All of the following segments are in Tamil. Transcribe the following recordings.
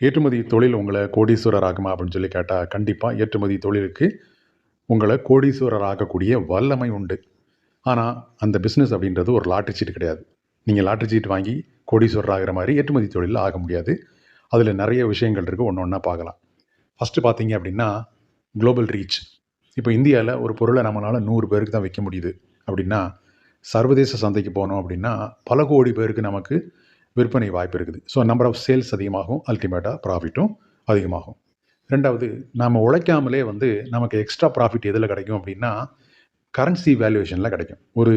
ஏற்றுமதி தொழில் உங்கள கோடீஸ்வரர் ஆகுமா அப்படின்னு சொல்லி கேட்டா, கண்டிப்பா ஏற்றுமதி தொழிலுக்கு உங்கள கோடீஸ்வரர் ஆக்கக்கூடிய வல்லமை உண்டு. ஆனா, அந்த பிசினஸ் அப்படின்றது ஒரு லாட்டரி சீட்டு கிடையாது. நீங்க லாட்டரி சீட் வாங்கி கோடீஸ்வரர் ஆகுற மாரி ஏற்றுமதி தொழில்ல ஆக முடியாது. அதில நெறைய விஷயங்கள் இருக்கு. ஒண்ணு ஒண்ணா பார்க்கலாம். ஃபர்ஸ்ட்டு பார்த்தீங்க அப்படின்னா, குளோபல் ரீச். இப்ப இந்தியால ஒரு பொருள நம்மனால 100 பேருக்கு தான் விக்க முடியுது அப்படின்னா, சர்வதேச சந்தைக்கு போனோம் அப்படின்னா, பல கோடி பேருக்கு நமக்கு விற்பனை வாய்ப்பு இருக்குது. ஸோ நம்பர் ஆஃப் சேல்ஸ் அதிகமாகும். அல்டிமேட்டா ப்ராஃபிட்டும் அதிகமாகும். 2வது நாம உழைக்காமலே நமக்கு எக்ஸ்ட்ரா ப்ராஃபிட் எதுல கிடைக்கும் அப்படின்னா, கரன்சி வேல்யூவேஷன்ல கிடைக்கும். ஒரு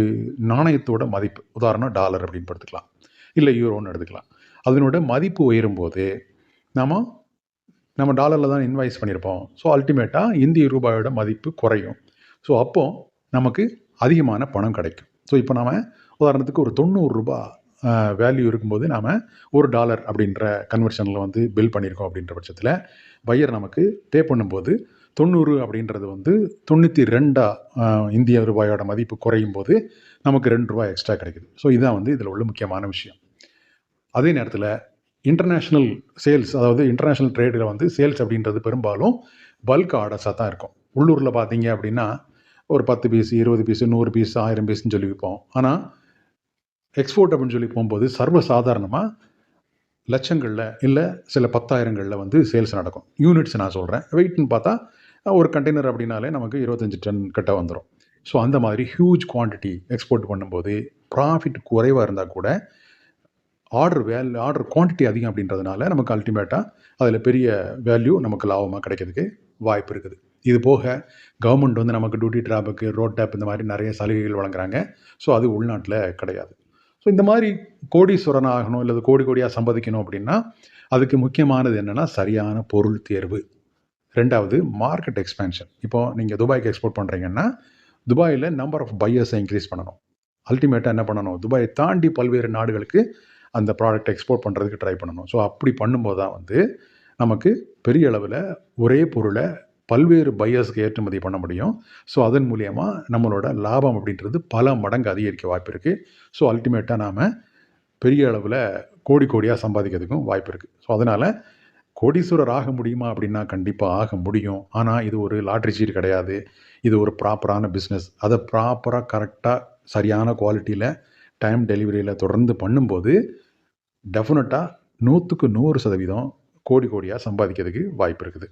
நாணயத்தோட மதிப்பு. உதாரணம் டாலர் அப்படின்னு எடுத்துக்கலாம். இல்ல யூரோன்னு எடுத்துக்கலாம். அதனோட மதிப்பு உயரும்போது, நாம நம்ம டாலர்ல தான் இன்வாய்ஸ் பண்ணியிருப்போம். ஸோ அல்டிமேட்டா இந்திய ரூபாயோட மதிப்பு குறையும். ஸோ அப்போ நமக்கு அதிகமான பணம் கிடைக்கும். ஸோ இப்போ நாம உதாரணத்துக்கு ஒரு ரூ. 90 வேல்யூ இருக்கும்போது நாம $1 அப்படின்ற கன்வர்ஷன்ல பில் பண்ணியிருக்கோம் அப்படின்ற பட்சத்தில, பையர் நமக்கு பே பண்ணும்போது 90 அப்படின்றது 92 இந்திய ரூபாயோட மதிப்பு குறையும்போது நமக்கு ரூ. 2 எக்ஸ்ட்ரா கிடைக்குது. ஸோ இதான் இதில உள்ள முக்கியமான விஷயம். அதே நேரத்தில இன்டர்நேஷனல் சேல்ஸ், அதாவது இன்டர்நேஷனல் ட்ரேடில சேல்ஸ் அப்படின்றது பெரும்பாலும் பல்க் ஆர்டர்ஸா தான் இருக்கும். உள்ளூர்ல பார்த்தீங்க அப்படின்னா, ஒரு 10 பீஸ், 20 பீஸ், 100 பீஸ், 1000 பீஸ்ன்னு சொல்லி விப்போம். ஆனா, எக்ஸ்போர்ட் அப்படின்னு சொல்லி போம்போது சர்வசாதாரணமா லட்சங்கள்ல, இல்ல சில 10,000கள்ல சேல்ஸ் நடக்கும். யூனிட்ஸ் நான் சொல்றேன். வெயிட்ன்னு பார்த்தா, ஒரு கண்டெய்னர் அப்படின்னாலே நமக்கு 25 டன் கிட்ட வந்துரும். ஸோ அந்த மாதிரி ஹியூஜ் குவான்டிட்டி எக்ஸ்போர்ட் பண்ணும்போது, ப்ராஃபிட் குறைவா இருந்தா கூட, ஆர்டர் குவான்டிட்டி அதிகம் அப்படின்றதுனால, நமக்கு அல்டிமேட்டா அதில பெரிய வேல்யூ நமக்கு லாபமா கிடைக்கிறதுக்கு வாய்ப்பு இருக்குது. இது போக கவர்மெண்ட் நமக்கு டியூட்டி டிராபேக், ரோட் டேப் இந்த மாதிரி நெறைய சலுகைகள் வழங்குறாங்க. ஸோ அது உள்நாட்ல கிடையாது. ஸோ இந்த மாதிரி கோடீஸ்வரன் ஆகணும், இல்ல கோடி கோடியா சம்பாதிக்கணும் அப்படின்னா, அதுக்கு முக்கியமானது என்னன்னா, சரியான பொருள் தேர்வு. 2வது மார்க்கெட் எக்ஸ்பான்ஷன். இப்போ நீங்க துபாய்க்கு எக்ஸ்போர்ட் பண்றீங்கன்னா, துபாயில நம்பர் ஆஃப் பையர்ஸ இன்கிரீஸ் பண்ணணும். அல்டிமேட்டா என்ன பண்ணணும்? துபாய தாண்டி பல்வேறு நாடுகளுக்கு அந்த ப்ராடக்ட்ட எக்ஸ்போர்ட் பண்றதுக்கு ட்ரை பண்ணணும். ஸோ அப்படி பண்ணும்போது தான் நமக்கு பெரிய அளவுல ஒரே பொருள பல்வேறு பையர்ஸ்க்கு ஏற்றுமதி பண்ண முடியும். ஸோ அதன் மூலியமா நம்மளோட லாபம் அப்படின்றது பல மடங்கு அதிகரிக்க வாய்ப்பு இருக்கு. ஸோ அல்டிமேட்டா நாம பெரிய அளவுல கோடி கோடியா சம்பாதிக்கிறதுக்கும் வாய்ப்பு இருக்கு. ஸோ அதனால கோடீஸ்வரர் ஆக முடியுமா அப்படின்னா, கண்டிப்பா ஆக முடியும். ஆனா இது ஒரு லாட்டரி சீட் கிடையாது. இது ஒரு ப்ராப்பரான பிசினஸ். அத ப்ராப்பரா, கரெக்ட்டா, சரியான குவாலிட்டில, டைம் டெலிவரியில தொடர்ந்து பண்ணும்போது, டெஃபினட்டா 100க்கு 100% கோடி கோடியா சம்பாதிக்கிறதுக்கு வாய்ப்பு இருக்குது.